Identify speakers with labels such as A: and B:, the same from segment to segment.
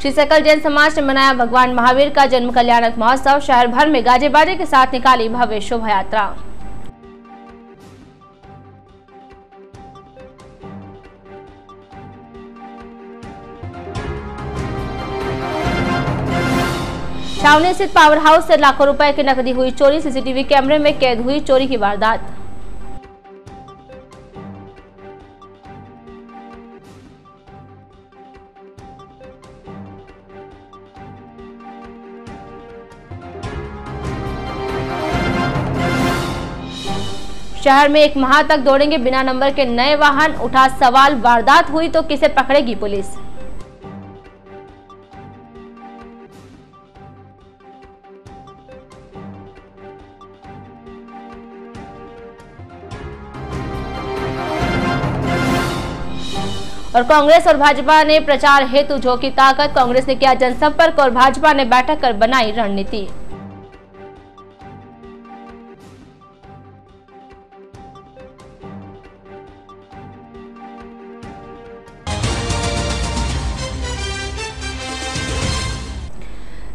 A: श्री सकल जैन समाज ने मनाया भगवान महावीर का जन्म कल्याणक महोत्सव। शहर भर में गाजे बाजे के साथ निकाली भव्य शोभा यात्रा। छावनी स्थित पावर हाउस से लाखों रुपए की नकदी हुई चोरी। सीसीटीवी कैमरे में कैद हुई चोरी की वारदात। शहर में एक माह तक दौड़ेंगे बिना नंबर के नए वाहन, उठा सवाल वारदात हुई तो किसे पकड़ेगी पुलिस। और कांग्रेस और भाजपा ने प्रचार हेतु झोंकी ताकत। कांग्रेस ने किया जनसंपर्क और भाजपा ने बैठक कर बनाई रणनीति।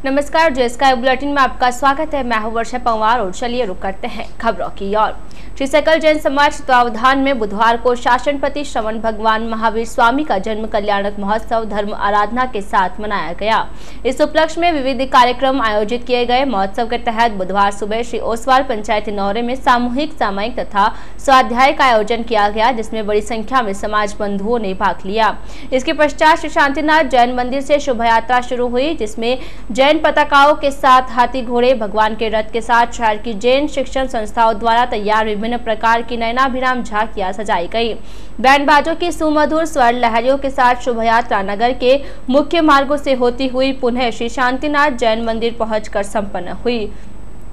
A: नमस्कार, जे स्काई बुलेटिन में आपका स्वागत है। मैं हूं वर्षा पंवार और चलिए रुक करते हैं खबरों की ओर। श्री सकल जैन समाज तत्वावधान में बुधवार को शासनपति श्रवण भगवान महावीर स्वामी का जन्म कल्याणक महोत्सव धर्म आराधना के साथ मनाया गया। इस उपलक्ष्य में विविध कार्यक्रम आयोजित किए गए। महोत्सव के तहत बुधवार सुबह श्री ओसवाल पंचायत नौरे में सामूहिक सामयिक तथा स्वाध्याय का आयोजन किया गया, जिसमें बड़ी संख्या में समाज बंधुओं ने भाग लिया। इसके पश्चात श्री शांतिनाथ जैन मंदिर से शोभा यात्रा शुरू हुई, जिसमें जैन पताकाओं के साथ हाथी घोड़े भगवान के रथ के साथ शहर की जैन शिक्षण संस्थाओं द्वारा तैयार विभिन्न प्रकार की नयनाभिराम झांकियां सजाई गई। बैंड बाजों की सुमधुर स्वर लहरियों के साथ शोभा यात्रा नगर के मुख्य मार्गों से होती हुई पुनः श्री शांतिनाथ जैन मंदिर पहुंचकर संपन्न हुई।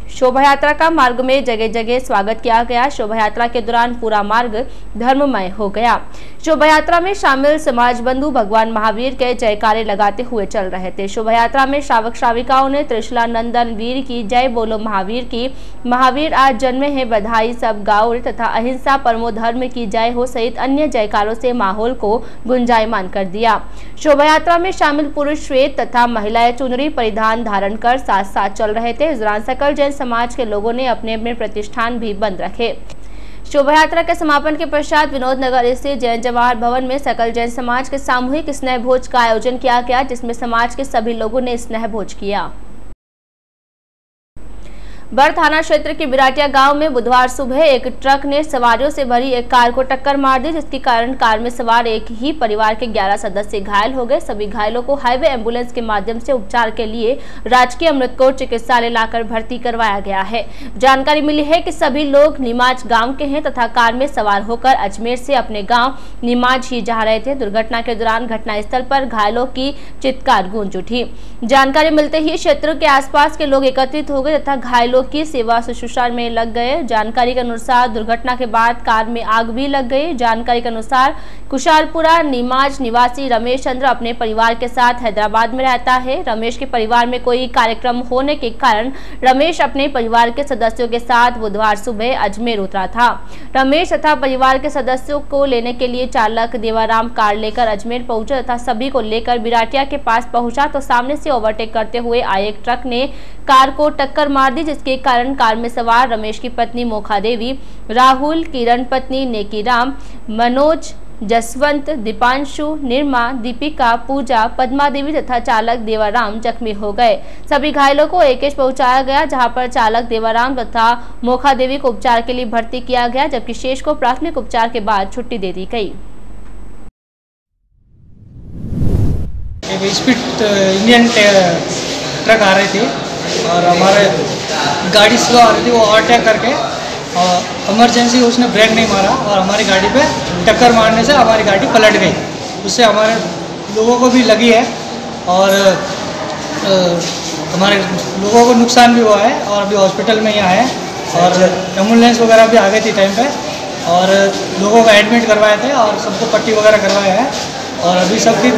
A: शोभा यात्रा का मार्ग में जगह जगह स्वागत किया गया। शोभा यात्रा के दौरान पूरा मार्ग धर्ममय हो गया। शोभा यात्रा में शामिल समाज बंधु भगवान महावीर के जयकारे लगाते हुए चल रहे थे। शोभा यात्रा में श्रावक श्राविकाओं ने त्रिशूला नंदन वीर की जय बोलो महावीर की, महावीर आज जन्मे हैं बधाई सब गाओ तथा अहिंसा परमो धर्म की जय हो सहित अन्य जयकारों से माहौल को गुंजायमान कर दिया। शोभा यात्रा में शामिल पुरुष श्वेत तथा महिलाएं चुनरी परिधान धारण कर साथ साथ चल रहे थे। इस दौरान सकल जैन समाज के लोगों ने अपने अपने प्रतिष्ठान भी बंद रखे। शोभा यात्रा के समापन के पश्चात विनोद नगर स्थित जैन जवाहर भवन में सकल जैन समाज के सामूहिक स्नेह भोज का आयोजन किया गया, जिसमें समाज के सभी लोगों ने स्नेह भोज किया। बर थाना क्षेत्र के बिराटिया गांव में बुधवार सुबह एक ट्रक ने सवारियों से भरी एक कार को टक्कर मार दी, जिसके कारण कार में सवार एक ही परिवार के 11 सदस्य घायल हो गए। सभी घायलों को हाईवे एम्बुलेंस के माध्यम से उपचार के लिए राजकीय अमृतकोट चिकित्सालय लाकर भर्ती करवाया गया है। जानकारी मिली है कि सभी लोग निमाज गाँव के हैं तथा कार में सवार होकर अजमेर से अपने गाँव निमाज ही जा रहे थे। दुर्घटना के दौरान घटनास्थल पर घायलों की चित्कार गूंज उठी। जानकारी मिलते ही क्षेत्र के आसपास के लोग एकत्रित हो गए तथा घायलों की सेवा शुश्रूषा में लग गए। जानकारी के अनुसार दुर्घटना के बाद कार में आग भी लग गई। जानकारी के अनुसार कुशालपुरा निमाज निवासी रमेश चंद्र अपने परिवार के साथ हैदराबाद में रहता है। रमेश के परिवार में कोई कार्यक्रम होने के कारण रमेश अपने परिवार के सदस्यों के साथ बुधवार सुबह अजमेर उतरा था। रमेश तथा परिवार के सदस्यों को लेने के लिए चालक देवाराम कार लेकर अजमेर पहुंचा तथा सभी को लेकर बिराटिया के पास पहुंचा तो सामने से ओवरटेक करते हुए आए एक ट्रक ने कार को टक्कर मार दी, जिसके कारण कार में सवार रमेश की पत्नी मोखा देवी, राहुल, किरण पत्नी नेकीराम, मनोज, जसवंत, दीपांशु, निर्मा, दीपिका, पूजा, पद्मा देवी तथा चालक देवाराम जख्मी हो गए। सभी घायलों को एकेश पहुंचाया गया, जहां पर चालक देवाराम तथा मोखा देवी को उपचार के लिए भर्ती किया गया, जबकि शेष को प्राथमिक उपचार के बाद छुट्टी दे दी गई।
B: स्पीड इंडियन ट्रक आ रही थी और हमारे गाड़ी स्लो आ रही थी, वो ओवरटेक करके और इमरजेंसी उसने ब्रेक नहीं मारा और हमारी गाड़ी पे टक्कर मारने से हमारी गाड़ी पलट गई। उससे हमारे लोगों को भी लगी है और हमारे लोगों को नुकसान भी हुआ है और अभी हॉस्पिटल में ही आए हैं और एम्बुलेंस वगैरह भी आ गई थी टाइम पे और लोगों को एडमिट करवाए थे और सबको पट्टी वगैरह करवाया है और अभी सबकी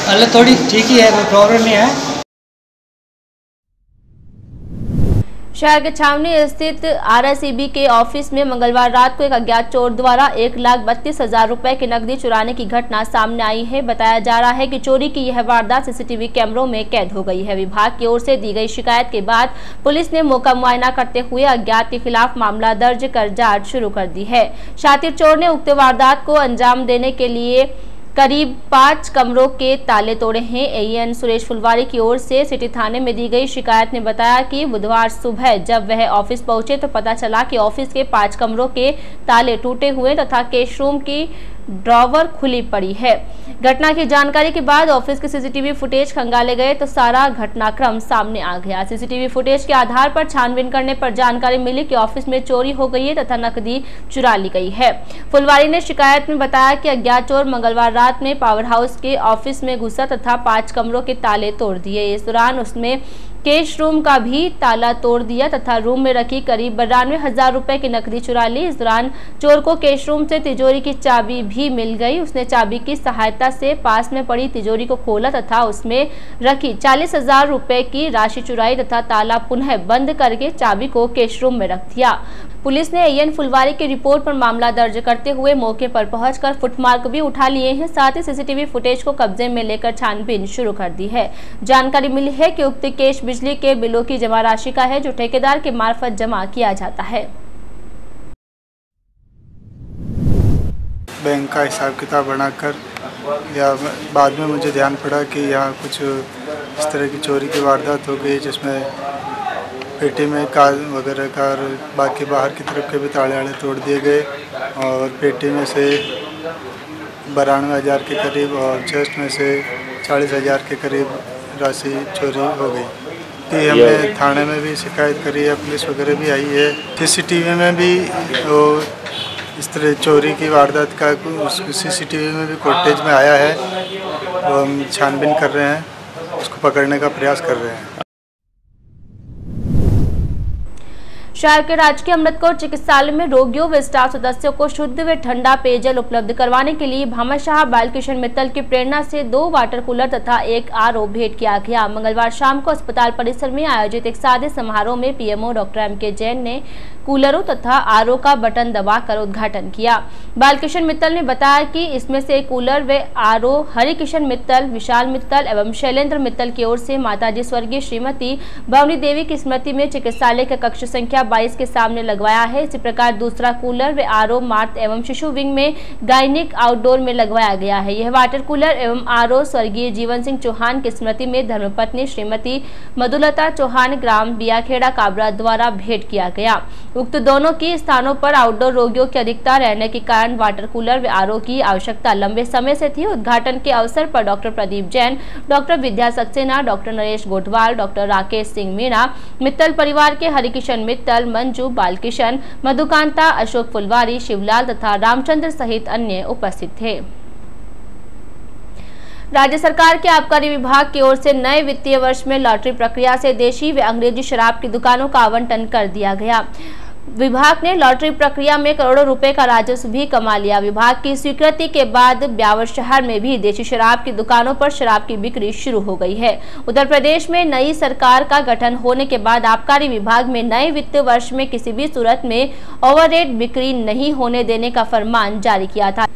B: हालत थोड़ी ठीक ही है, कोई प्रॉब्लम नहीं है।
A: शहर के छावनी स्थित RSEB के ऑफिस में मंगलवार रात को एक अज्ञात चोर द्वारा 1,32,000 रुपए की नकदी चुराने की घटना सामने आई है। बताया जा रहा है कि चोरी की यह वारदात CCTV कैमरों में कैद हो गई है। विभाग की ओर से दी गई शिकायत के बाद पुलिस ने मौका मुआयना करते हुए अज्ञात के खिलाफ मामला दर्ज कर जाँच शुरू कर दी है। शातिर चोर ने उक्त वारदात को अंजाम देने के लिए करीब 5 कमरों के ताले तोड़े हैं। AN सुरेश फुलवारी की ओर से सिटी थाने में दी गई शिकायत में बताया कि बुधवार सुबह जब वह ऑफिस पहुंचे तो पता चला कि ऑफिस के 5 कमरों के ताले टूटे हुए तथा केश रूम की ड्रॉवर खुली पड़ी है। घटना की जानकारी के बाद ऑफिस के CCTV फुटेज खंगाले गए तो सारा घटनाक्रम सामने आ गया। CCTV फुटेज के आधार पर छानबीन करने पर जानकारी मिली कि ऑफिस में चोरी हो गई है तथा नकदी चुरा ली गई है। फुलवारी ने शिकायत में बताया कि अज्ञात चोर मंगलवार रात में पावर हाउस के ऑफिस में घुसा तथा 5 कमरों के ताले तोड़ दिए। इस दौरान उसमें कैश रूम का भी ताला तोड़ दिया तथा रूम में रखी करीब 92,000 रुपए की नकदी चुरा ली। इस दौरान चोर को कैश रूम से तिजोरी की चाबी भी मिल गई। उसने चाबी की सहायता से पास में पड़ी तिजोरी को खोला तथा उसमें रखी 40,000 रुपए की राशि चुराई तथा ताला पुनः बंद करके चाबी को कैश रूम में रख दिया। पुलिस ने AN फुलवारी की रिपोर्ट पर मामला दर्ज करते हुए मौके पर पहुंचकर फुटमार्क भी उठा लिए हैं। साथ ही CCTV फुटेज को कब्जे में लेकर छानबीन शुरू कर दी है। जानकारी मिली है कि उक्त कैश बिजली के बिलों की जमा राशि का है जो ठेकेदार के मार्फत जमा किया जाता है।
C: बैंक का हिसाब किताब बनाकर या बाद में मुझे ध्यान पड़ा कि यहाँ कुछ इस तरह की चोरी की वारदात हो गई जिसमें पेटी में कार वगैरह का बाकी बाहर की तरफ के भी ताले वाले तोड़ दिए गए और पेटी में से 92,000 के करीब और चेस्ट में से 40,000 के करीब राशि चोरी हो गई। कि हमने थाने में भी शिकायत करी है, पुलिस वगैरह भी आई है। CCTV में भी वो इस तरह चोरी की वारदात का CCTV में भी फुटेज में आया है। वो हम छानबीन कर रहे हैं, उसको पकड़ने का प्रयास कर रहे हैं।
A: शहर के राजकीय अमृतकोट चिकित्सालय में रोगियों व स्टाफ सदस्यों को शुद्ध व ठंडा पेयजल उपलब्ध करवाने के लिए भामाशाह बालकिशन मित्तल की प्रेरणा से 2 वाटर कूलर तथा 1 RO भेंट किया गया। मंगलवार शाम को अस्पताल परिसर में आयोजित एक सादे समारोह में PMO डॉक्टर MK जैन ने कूलरों तथा RO का बटन दबाकर उद्घाटन किया। बालकिशन मित्तल ने बताया कि इसमें से कूलर व RO हरिकिशन मित्तल, विशाल मित्तल एवं शैलेंद्र मित्तल की ओर से माताजी स्वर्गीय श्रीमती भवनी देवी की स्मृति में चिकित्सालय के कक्ष संख्या 22 के सामने लगवाया है। इसी प्रकार दूसरा कूलर व RO मार्त एवं शिशु विंग में गायनिक आउटडोर में लगवाया गया है। यह वाटर कूलर एवं RO स्वर्गीय जीवन सिंह चौहान की स्मृति में धर्मपत्नी श्रीमती मधुलता चौहान ग्राम बियाखेड़ा काबरा द्वारा भेंट किया गया। उक्त दोनों की स्थानों पर आउटडोर रोगियों की अधिकता रहने के कारण वाटर कूलर व RO की आवश्यकता लंबे समय से थी। उद्घाटन के अवसर पर डॉक्टर प्रदीप जैन, डॉक्टर विद्या सक्सेना, डॉक्टर नरेश गोटवाल, डॉक्टर राकेश सिंह मीणा, मित्तल परिवार के हरिकिशन मित्तल, मंजू, बालकिशन, मधुकांता, अशोक फुलवारी, शिवलाल तथा रामचंद्र सहित अन्य उपस्थित थे। राज्य सरकार के आबकारी विभाग की ओर से नए वित्तीय वर्ष में लॉटरी प्रक्रिया से देशी व अंग्रेजी शराब की दुकानों का आवंटन कर दिया गया। विभाग ने लॉटरी प्रक्रिया में करोड़ों रुपए का राजस्व भी कमा लिया। विभाग की स्वीकृति के बाद ब्यावर शहर में भी देशी शराब की दुकानों पर शराब की बिक्री शुरू हो गई है। उत्तर प्रदेश में नई सरकार का गठन होने के बाद आबकारी विभाग में नए वित्त वर्ष में किसी भी सूरत में ओवररेट बिक्री नहीं होने देने का फरमान जारी किया था,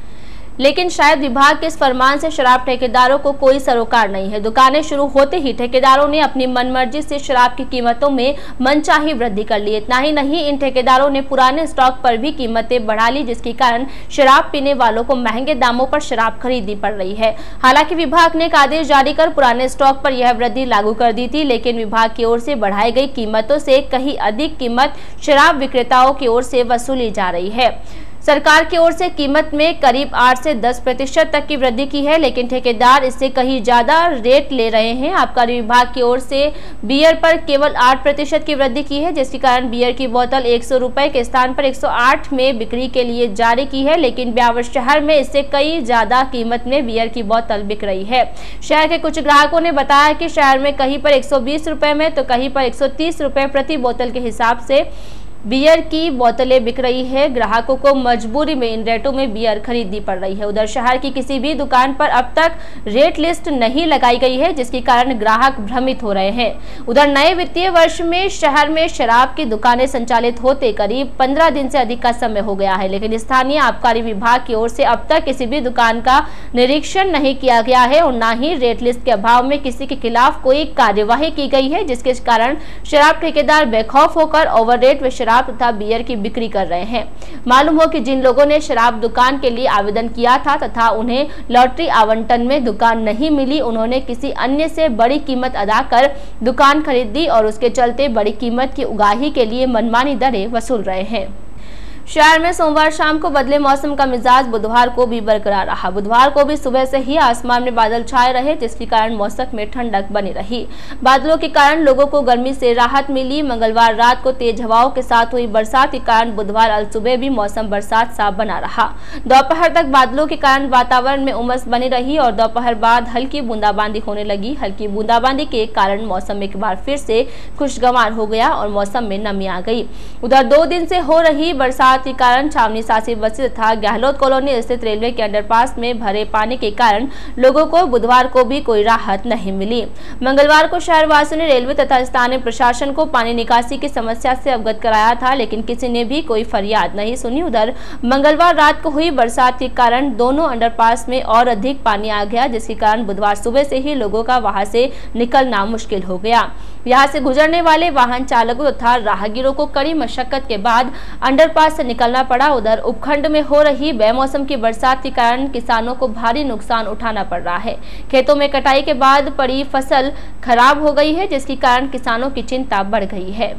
A: लेकिन शायद विभाग के इस फरमान से शराब ठेकेदारों को कोई सरोकार नहीं है। दुकानें शुरू होते ही ठेकेदारों ने अपनी मनमर्जी से शराब की कीमतों में मनचाही वृद्धि कर ली। इतना ही नहीं, इन ठेकेदारों ने पुराने स्टॉक पर भी कीमतें बढ़ा ली, जिसके कारण शराब पीने वालों को महंगे दामों पर शराब खरीदनी पड़ रही है। हालांकि विभाग ने एक आदेश जारी कर पुराने स्टॉक पर यह वृद्धि लागू कर दी थी, लेकिन विभाग की ओर से बढ़ाई गई कीमतों से कहीं अधिक कीमत शराब विक्रेताओं की ओर से वसूली जा रही है। सरकार की ओर से कीमत में करीब 8 से 10% तक की वृद्धि की है, लेकिन ठेकेदार इससे कहीं ज्यादा रेट ले रहे हैं। आबकारी विभाग की ओर से बियर पर केवल 8% की वृद्धि की है, जिसके कारण बियर की बोतल 100 रुपए के स्थान पर 108 में बिक्री के लिए जारी की है, लेकिन ब्यावर शहर में इससे कई ज्यादा कीमत में बियर की बोतल बिक रही है। शहर के कुछ ग्राहकों ने बताया कि शहर में कहीं पर 120 रुपए में तो कहीं पर 130 रुपए प्रति बोतल के हिसाब से बियर की बोतलें बिक रही है। ग्राहकों को मजबूरी में इन रेटों में बियर खरीदनी पड़ रही है। उधर शहर की किसी भी दुकान पर अब तक रेट लिस्ट नहीं लगाई गई है, जिसके कारण ग्राहक भ्रमित हो रहे हैं। उधर नए वित्तीय वर्ष में शहर में शराब की दुकानें संचालित होते करीब 15 दिन से अधिक का समय हो गया है, लेकिन स्थानीय आबकारी विभाग की ओर से अब तक किसी भी दुकान का निरीक्षण नहीं किया गया है और न ही रेट लिस्ट के अभाव में किसी के खिलाफ कोई कार्यवाही की गई है, जिसके कारण शराब ठेकेदार बेखौफ होकर ओवर रेट व शराब तथा बियर की बिक्री कर रहे हैं। मालूम हो कि जिन लोगों ने शराब दुकान के लिए आवेदन किया था तथा उन्हें लॉटरी आवंटन में दुकान नहीं मिली, उन्होंने किसी अन्य से बड़ी कीमत अदा कर दुकान खरीदी और उसके चलते बड़ी कीमत की उगाही के लिए मनमानी दरें वसूल रहे हैं। शहर में सोमवार शाम को बदले मौसम का मिजाज बुधवार को भी बरकरार रहा। बुधवार को भी सुबह से ही आसमान में बादल छाए रहे, जिसके कारण मौसम में ठंडक बनी रही। बादलों के कारण लोगों को गर्मी से राहत मिली। मंगलवार रात को तेज हवाओं के साथ हुई बरसात के कारण बुधवार अल सुबह भी मौसम बरसात सा बना रहा। दोपहर तक बादलों के कारण वातावरण में उमस बनी रही और दोपहर बाद हल्की बूंदाबांदी होने लगी। हल्की बूंदाबांदी के कारण मौसम एक बार फिर से खुशगवार हो गया और मौसम में नमी आ गई। उधर 2 दिन से हो रही बरसात के कारण छावनी सासी बस्ती तथा गहलोत कॉलोनी स्थित रेलवे के अंडरपास में भरे पानी के कारण लोगों को बुधवार को भी कोई राहत नहीं मिली। मंगलवार को शहरवासियों ने रेलवे तथा स्थानीय प्रशासन को पानी निकासी की समस्या से अवगत कराया था, लेकिन किसी ने भी कोई फरियाद नहीं सुनी। उधर मंगलवार रात को हुई बरसात के कारण दोनों अंडरपास में और अधिक पानी आ गया, जिसके कारण बुधवार सुबह से ही लोगों का वहां से निकलना मुश्किल हो गया। यहां से गुजरने वाले वाहन चालकों तथा राहगीरों को कड़ी मशक्कत के बाद अंडरपास से निकलना पड़ा। उधर उपखंड में हो रही बेमौसम की बरसात के कारण किसानों को भारी नुकसान उठाना पड़ रहा है। खेतों में कटाई के बाद पड़ी फसल खराब हो गई है, जिसके कारण किसानों की चिंता बढ़ गई है।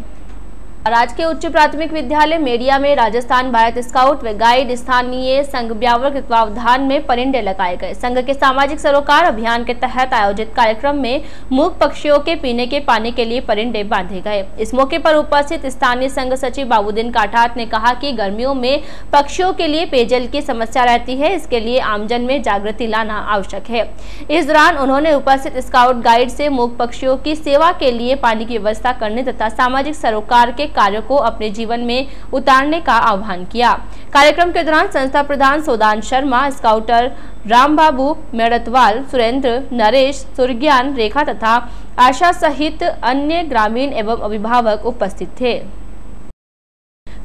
A: राजकीय उच्च प्राथमिक विद्यालय मेडिया में राजस्थान भारत स्काउट व गाइड स्थानीय संघ ब्यावर के तत्वावधान में परिंदे लगाए गए। संघ के सामाजिक सरोकार अभियान के तहत आयोजित कार्यक्रम में मूक पक्षियों के पीने के पानी के लिए परिंदे बांधे गए। इस मौके पर उपस्थित स्थानीय संघ सचिव बाबूद्दीन काठात ने कहा कि गर्मियों में पक्षियों के लिए पेयजल की समस्या रहती है, इसके लिए आमजन में जागृति लाना आवश्यक है। इस दौरान उन्होंने उपस्थित स्काउट गाइड से मूक पक्षियों की सेवा के लिए पानी की व्यवस्था करने तथा सामाजिक सरोकार के कार्यों को अपने जीवन में उतारने का आह्वान किया। कार्यक्रम के दौरान संस्था प्रधान सोदान शर्मा, स्काउटर राम बाबू मेड़तवाल, सुरेंद्र, नरेश, सुरज्ञान, रेखा तथा आशा सहित अन्य ग्रामीण एवं अभिभावक उपस्थित थे।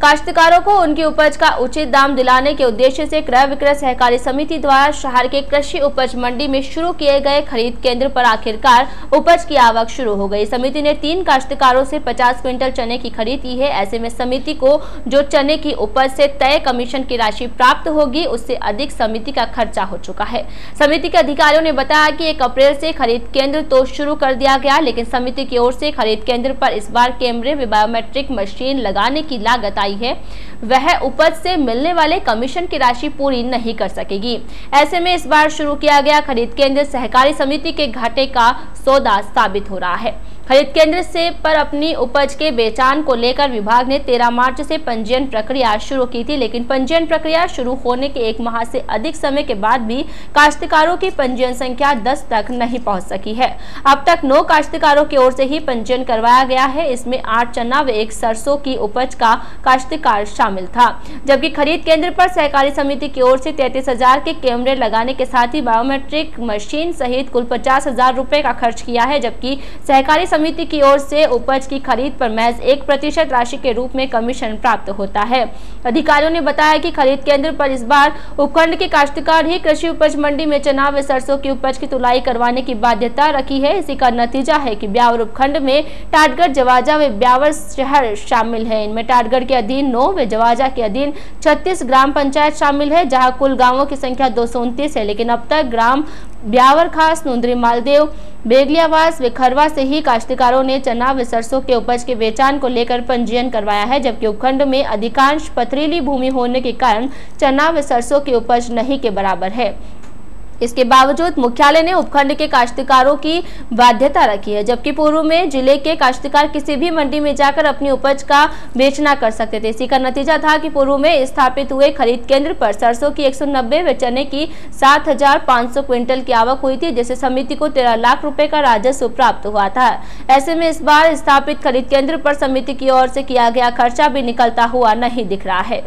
A: काश्तकारों को उनकी उपज का उचित दाम दिलाने के उद्देश्य से क्रय विक्रय सहकारी समिति द्वारा शहर के कृषि उपज मंडी में शुरू किए गए खरीद केंद्र पर आखिरकार उपज की आवक शुरू हो गई। समिति ने 3 काश्तकारों से 50 क्विंटल चने की खरीद की है। ऐसे में समिति को जो चने की उपज से तय कमीशन की राशि प्राप्त होगी, उससे अधिक समिति का खर्चा हो चुका है। समिति के अधिकारियों ने बताया कि 1 अप्रैल से खरीद केंद्र तो शुरू कर दिया गया, लेकिन समिति की ओर से खरीद केंद्र पर इस बार कैमरे व बायोमेट्रिक मशीन लगाने की लागत आई है, वह उपज से मिलने वाले कमीशन की राशि पूरी नहीं कर सकेगी। ऐसे में इस बार शुरू किया गया खरीद केंद्र सहकारी समिति के घाटे का सौदा साबित हो रहा है। खरीद केंद्र से पर अपनी उपज के बेचान को लेकर विभाग ने 13 मार्च से पंजीयन प्रक्रिया शुरू की थी, लेकिन पंजीयन प्रक्रिया शुरू होने के 1 माह से अधिक समय के बाद भी काश्तकारों की पंजीयन संख्या 10 तक नहीं पहुंच सकी है। अब तक 9 काश्तकारों की ओर से ही पंजीयन करवाया गया है। इसमें 8 चना व 1 सरसों की उपज का काश्तकार शामिल था, जबकि खरीद केंद्र पर सहकारी समिति की ओर से 33,000 के कैमरे लगाने के साथ ही बायोमेट्रिक मशीन सहित कुल 50,000 रुपए का खर्च किया है, जबकि सहकारी समिति की ओर से उपज की खरीद पर महज 1% राशि के रूप में कमीशन प्राप्त होता है। अधिकारियों ने बताया कि खरीद केंद्र पर इस बार उपखंड के काश्तकार ही कृषि उपज मंडी में चना व सरसों की उपज की तुलाई करवाने की बाध्यता रखी है। इसी का नतीजा है कि ब्यावर उपखंड में टाटगढ़, जवाजा व ब्यावर शहर शामिल है। इनमें टाटगढ़ के अधीन 9 व जवाजा के अधीन 36 ग्राम पंचायत शामिल है, जहां कुल गांवों की संख्या 229 है। लेकिन अब तक ग्राम ब्यावर खास, नुंद्री मालदेव, बेगलियावास व खरवा से ही काश्तकारों ने चना व सरसों के उपज के बेचान को लेकर पंजीयन करवाया है, जबकि उपखंड में अधिकांश पथरीली भूमि होने के कारण चना व सरसों की उपज नहीं के बराबर है। इसके बावजूद मुख्यालय ने उपखंड के काश्तकारों की बाध्यता रखी है, जबकि पूर्व में जिले के काश्तकार किसी भी मंडी में जाकर अपनी उपज का बेचना कर सकते थे। इसी का नतीजा था कि पूर्व में स्थापित हुए खरीद केंद्र पर सरसों की 190 व चने की 7,500 क्विंटल की आवक हुई थी, जिससे समिति को 13 लाख रुपए का राजस्व प्राप्त हुआ था। ऐसे में इस बार स्थापित खरीद केंद्र पर समिति की ओर से किया गया खर्चा भी निकलता हुआ नहीं दिख रहा है।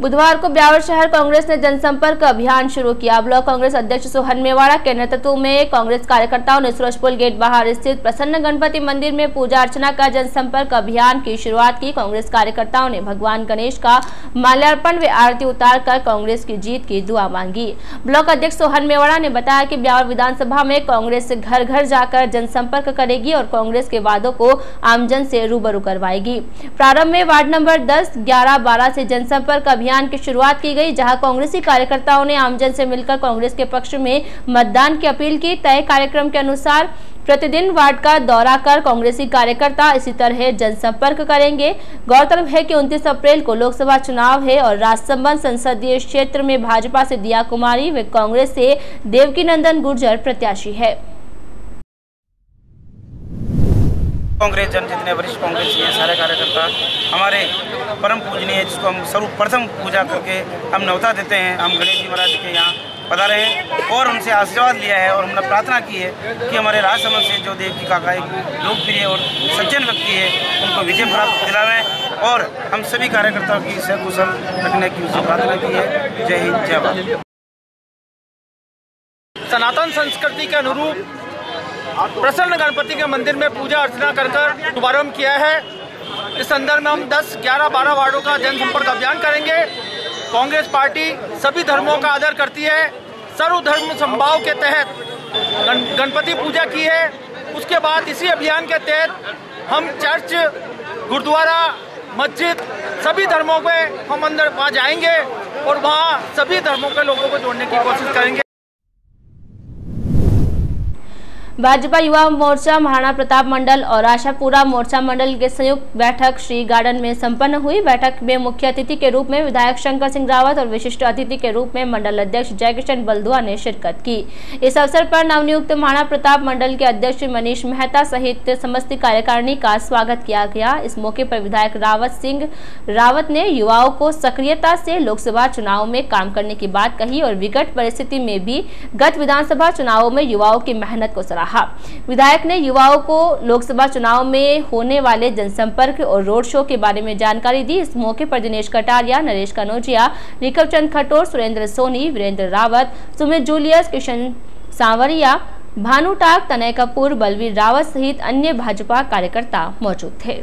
A: बुधवार को ब्यावर शहर कांग्रेस ने जनसंपर्क अभियान शुरू किया। ब्लॉक कांग्रेस अध्यक्ष सोहन मेवाड़ा के नेतृत्व में कांग्रेस कार्यकर्ताओं ने सूरजपुर गेट बाहर स्थित प्रसन्न गणपति मंदिर में पूजा अर्चना का जनसंपर्क अभियान की शुरुआत की। कांग्रेस कार्यकर्ताओं ने भगवान गणेश का माल्यार्पण व आरती उतारकर कांग्रेस की जीत की दुआ मांगी। ब्लॉक अध्यक्ष सोहन मेवाड़ा ने बताया कि ब्यावर विधानसभा में कांग्रेस घर घर जाकर जनसंपर्क करेगी और कांग्रेस के वादों को आमजन से रूबरू करवाएगी। प्रारंभ में वार्ड नंबर 10, 11, 12 से जनसंपर्क अभियान की शुरुआत की गई, जहां कांग्रेसी कार्यकर्ताओं ने आमजन से मिलकर कांग्रेस के पक्ष में मतदान की अपील की। तय कार्यक्रम के अनुसार प्रतिदिन वार्ड का दौरा कर कांग्रेसी कार्यकर्ता इसी तरह जनसंपर्क करेंगे। गौरतलब है कि 29 अप्रैल को लोकसभा चुनाव है और राजसमंद संसदीय क्षेत्र में भाजपा से दिया कुमारी व कांग्रेस से देवकी नंदन गुर्जर प्रत्याशी है।
D: कांग्रेस जन जितने वरिष्ठ कांग्रेस के सारे कार्यकर्ता हमारे परम पूजनीय, जिसको हम सर्वप्रथम पूजा करके हम न्योता देते हैं, हम गणेश जी महाराज के यहाँ पधारे हैं और उनसे आशीर्वाद लिया है और हमने प्रार्थना की है कि हमारे राजसमंद से जो देवकी काका एक लोकप्रिय और सज्जन व्यक्ति है, उनको विजय प्राप्त दिलावें और हम सभी कार्यकर्ताओं की सकुशल रखने की उनसे प्रार्थना की है। जय हिंद, जय भारत।
E: सनातन संस्कृति के अनुरूप प्रसन्न गणपति के मंदिर में पूजा अर्चना कर शुभारम्भ किया है। इस संदर्भ में हम 10, 11, 12 वार्डों का जनसंपर्क अभियान करेंगे। कांग्रेस पार्टी सभी धर्मों का आदर करती है। सर्वधर्म समभाव के तहत गणपति पूजा की है। उसके बाद इसी अभियान के तहत हम चर्च, गुरुद्वारा, मस्जिद सभी धर्मों में हम अंदर वहाँ जाएंगे और वहाँ सभी धर्मों के लोगों को जोड़ने की कोशिश करेंगे।
A: भाजपा युवा मोर्चा महाराणा प्रताप मंडल और आशापुरा मोर्चा मंडल के संयुक्त बैठक श्री गार्डन में संपन्न हुई। बैठक में मुख्य अतिथि के रूप में विधायक शंकर सिंह रावत और विशिष्ट अतिथि के रूप में मंडल अध्यक्ष जयकिशन बलदुआ ने शिरकत की। इस अवसर पर नवनियुक्त महाराणा प्रताप मंडल के अध्यक्ष मनीष मेहता सहित समस्त कार्यकारिणी का स्वागत किया गया। इस मौके पर विधायक रावत सिंह रावत ने युवाओं को सक्रियता से लोकसभा चुनाव में काम करने की बात कही और विकट परिस्थिति में भी गत विधानसभा चुनावों में युवाओं की मेहनत को सराहा। विधायक ने युवाओं को लोकसभा चुनाव में होने वाले जनसंपर्क और रोड शो के बारे में जानकारी दी। इस मौके पर दिनेश कटारिया, नरेश कनौजिया, रिकव चंद खटोर, सुरेंद्र सोनी, वीरेंद्र रावत, सुमित जूलियस, किशन सांवरिया, भानु टाक, तनय कपूर, बलवीर रावत सहित अन्य भाजपा कार्यकर्ता मौजूद थे।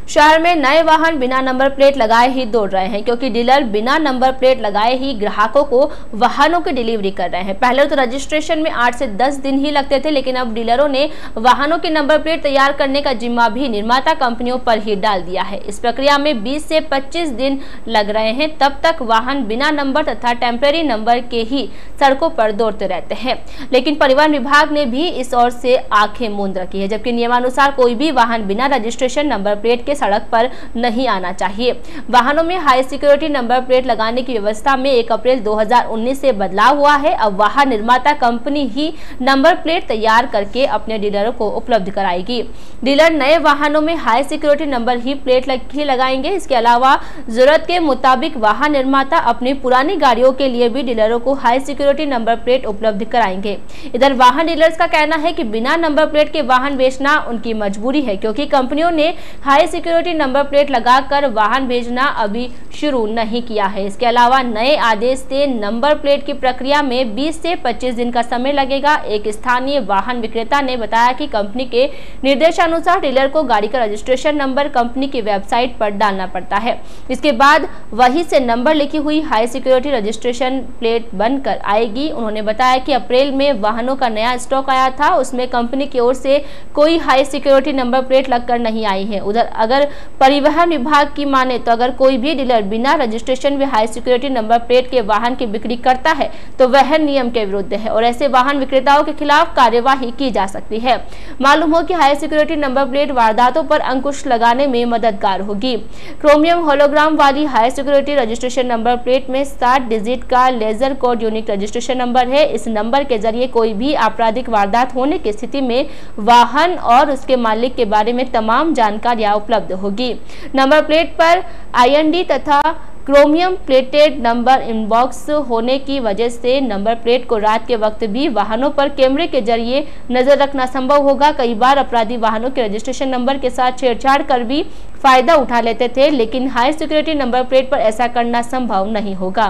A: शहर में नए वाहन बिना नंबर प्लेट लगाए ही दौड़ रहे हैं, क्योंकि डीलर बिना नंबर प्लेट लगाए ही ग्राहकों को वाहनों की डिलीवरी कर रहे हैं। पहले तो रजिस्ट्रेशन में 8 से 10 दिन ही लगते थे, लेकिन अब डीलरों ने वाहनों के नंबर प्लेट तैयार करने का जिम्मा भी निर्माता कंपनियों पर ही डाल दिया है। इस प्रक्रिया में 20 से 25 दिन लग रहे हैं। तब तक वाहन बिना नंबर तथा टेम्परेरी नंबर के ही सड़कों पर दौड़ते रहते हैं। लेकिन परिवहन विभाग ने भी इस ओर से आंखें मूंद रखी है, जबकि नियमानुसार कोई भी वाहन बिना रजिस्ट्रेशन नंबर प्लेट के सड़क पर नहीं आना चाहिए। वाहनों में हाई सिक्योरिटी नंबर प्लेट लगाने की व्यवस्था में 1 अप्रैल 2019 से बदलाव हुआ है। अब वाहन निर्माता कंपनी ही नंबर प्लेट तैयार करके अपने डीलरों को उपलब्ध कराएगी। डीलर नए वाहनों में हाई सिक्योरिटी नंबर ही प्लेट ही लगाएंगे। इसके अलावा जरूरत के मुताबिक वाहन निर्माता अपनी पुरानी गाड़ियों के लिए भी डीलरों को हाई सिक्योरिटी नंबर प्लेट उपलब्ध कराएंगे। इधर वाहन डीलर्स का कहना है कि बिना नंबर प्लेट के वाहन बेचना उनकी मजबूरी है, क्योंकि कंपनियों ने हाई सिक्योरिटी नंबर प्लेट लगाकर वाहन भेजना अभी शुरू नहीं किया है। इसके अलावा नए आदेश से नंबर प्लेट की प्रक्रिया में 20 से 25 दिन का समय लगेगा। एक स्थानीय वाहन विक्रेता ने बताया कि कंपनी के निर्देशानुसार डीलर को गाड़ी का रजिस्ट्रेशन नंबर कंपनी की वेबसाइट पर डालना पड़ता है। इसके बाद वहीं से नंबर लिखी हुई हाई सिक्योरिटी रजिस्ट्रेशन प्लेट बनकर आएगी। उन्होंने बताया कि अप्रैल में वाहनों का नया स्टॉक आया था, उसमें कंपनी की ओर से कोई हाई सिक्योरिटी नंबर प्लेट लगकर नहीं आई है। उधर अगर अगर परिवहन विभाग की माने तो अगर कोई भी डीलर बिना रजिस्ट्रेशन व हाई सिक्योरिटी नंबर प्लेट के वाहन की बिक्री करता है तो वह नियम के विरुद्ध है और ऐसे वाहन विक्रेताओं के खिलाफ कार्यवाही की जा सकती है। मालूम हो कि हाई सिक्योरिटी नंबर प्लेट वारदातों पर अंकुश लगाने में मददगार होगी। क्रोमियम होलोग्राम वाली high security registration number plate में 7 डिजिट का laser code unique registration number है। इस नंबर के जरिए कोई भी आपराधिक वारदात होने की स्थिति में वाहन और उसके मालिक के बारे में तमाम जानकारियां उपलब्ध होगी। नंबर प्लेट पर IND तथा क्रोमियम प्लेटेड नंबर इनबॉक्स होने की वजह से नंबर प्लेट को रात के वक्त भी वाहनों पर कैमरे के जरिए नजर रखना संभव होगा। कई बार अपराधी वाहनों के रजिस्ट्रेशन नंबर के साथ छेड़छाड़ कर भी फायदा उठा लेते थे, लेकिन हाई सिक्योरिटी नंबर प्लेट पर ऐसा करना संभव नहीं होगा।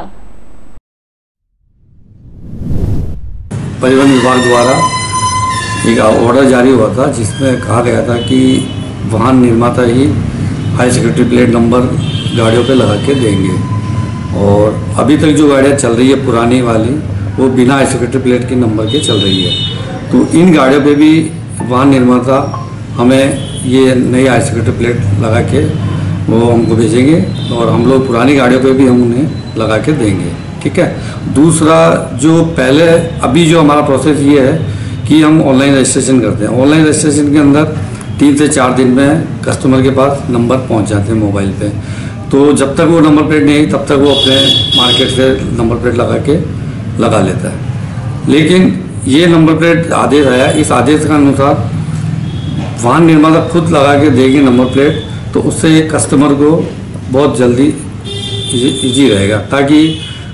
F: परिवहन विभाग द्वारा एक ऑर्डर जारी हुआ था जिसमें कहा गया था कि वाहन निर्माता ही हाई सिक्योरिटी प्लेट नंबर गाड़ियों पे लगा के देंगे और अभी तक जो गाड़ियाँ चल रही है पुरानी वाली वो बिना हाई सिक्योरिटी प्लेट के नंबर के चल रही है। तो इन गाड़ियों पे भी वाहन निर्माता हमें ये नई हाई सिक्योरिटी प्लेट लगा के वो हमको भेजेंगे और हम लोग पुरानी गाड़ियों पे भी हम उन्हें लगा के देंगे। ठीक है। दूसरा जो पहले अभी जो हमारा प्रोसेस ये है कि हम ऑनलाइन रजिस्ट्रेशन करते हैं। ऑनलाइन रजिस्ट्रेशन के अंदर 3 से 4 दिन में कस्टमर के पास नंबर पहुंच जाते हैं मोबाइल पे। तो जब तक वो नंबर प्लेट नहीं आई तब तक वो अपने मार्केट से नंबर प्लेट लगा लेता है। लेकिन ये नंबर प्लेट आदेश आया, इस आदेश के अनुसार वाहन निर्माता खुद लगा के देंगे नंबर प्लेट, तो उससे कस्टमर को बहुत जल्दी ईजी रहेगा ताकि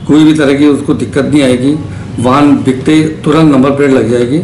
F: कोई भी तरह की उसको दिक्कत नहीं आएगी। वाहन बिकते ही तुरंत नंबर प्लेट लग जाएगी।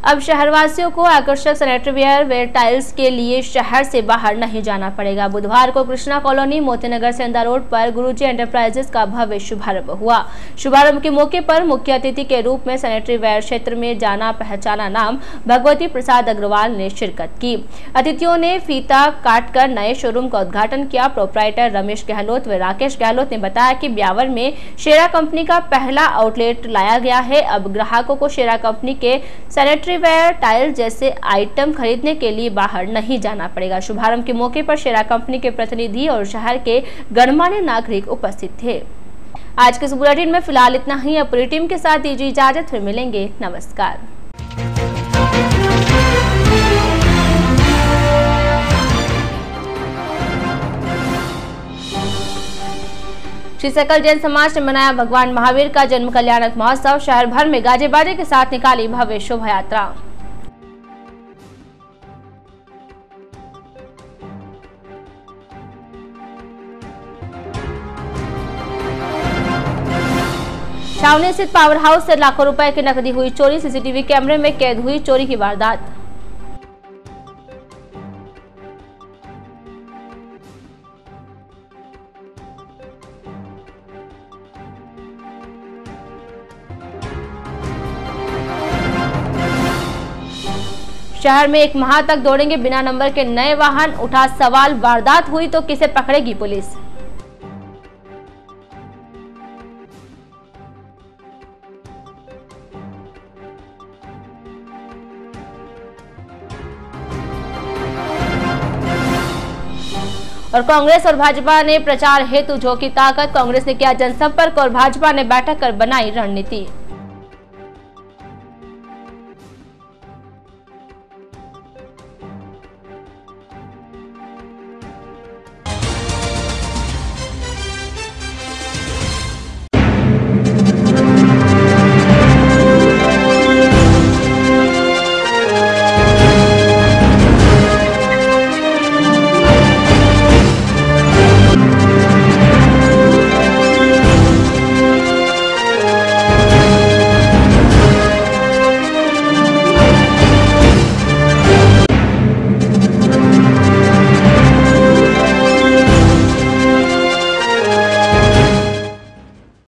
A: अब शहरवासियों को आकर्षक सैनिटरी वेयर टाइल्स के लिए शहर से बाहर नहीं जाना पड़ेगा। बुधवार को कृष्णा कॉलोनी मोतीनगर सेंधा रोड पर गुरुजी एंटरप्राइजेस का भव्य शुभारंभ हुआ। शुभारंभ के मौके पर मुख्य अतिथि के रूप में सैनिटरी वेयर क्षेत्र में जाना पहचाना नाम भगवती प्रसाद अग्रवाल ने शिरकत की। अतिथियों ने फीता काटकर नए शोरूम का उद्घाटन किया। प्रोप्राइटर रमेश गहलोत व राकेश गहलोत ने बताया कि ब्यावर में शेरा कंपनी का पहला आउटलेट लाया गया है। अब ग्राहकों को शेरा कंपनी के सैनिटरी वेयर टाइल जैसे आइटम खरीदने के लिए बाहर नहीं जाना पड़ेगा। शुभारंभ के मौके पर शेरा कंपनी के प्रतिनिधि और शहर के गणमान्य नागरिक उपस्थित थे। आज के इस बुलेटिन में फिलहाल इतना ही। अब पूरी टीम के साथ दीजिए इजाजत, फिर मिलेंगे। नमस्कार। श्री सकल जैन समाज ने मनाया भगवान महावीर का जन्म कल्याणक महोत्सव। शहर भर में गाजे बाजे के साथ निकाली भव्य शोभा यात्रा। छावनी स्थित पावर हाउस से लाखों रुपए की नकदी हुई चोरी। सीसीटीवी कैमरे में कैद हुई चोरी की वारदात। शहर में 1 माह तक दौड़ेंगे बिना नंबर के नए वाहन, उठा सवाल वारदात हुई तो किसे पकड़ेगी पुलिस। और कांग्रेस और भाजपा ने प्रचार हेतु झोंकी ताकत। कांग्रेस ने किया जनसंपर्क और भाजपा ने बैठक कर बनाई रणनीति।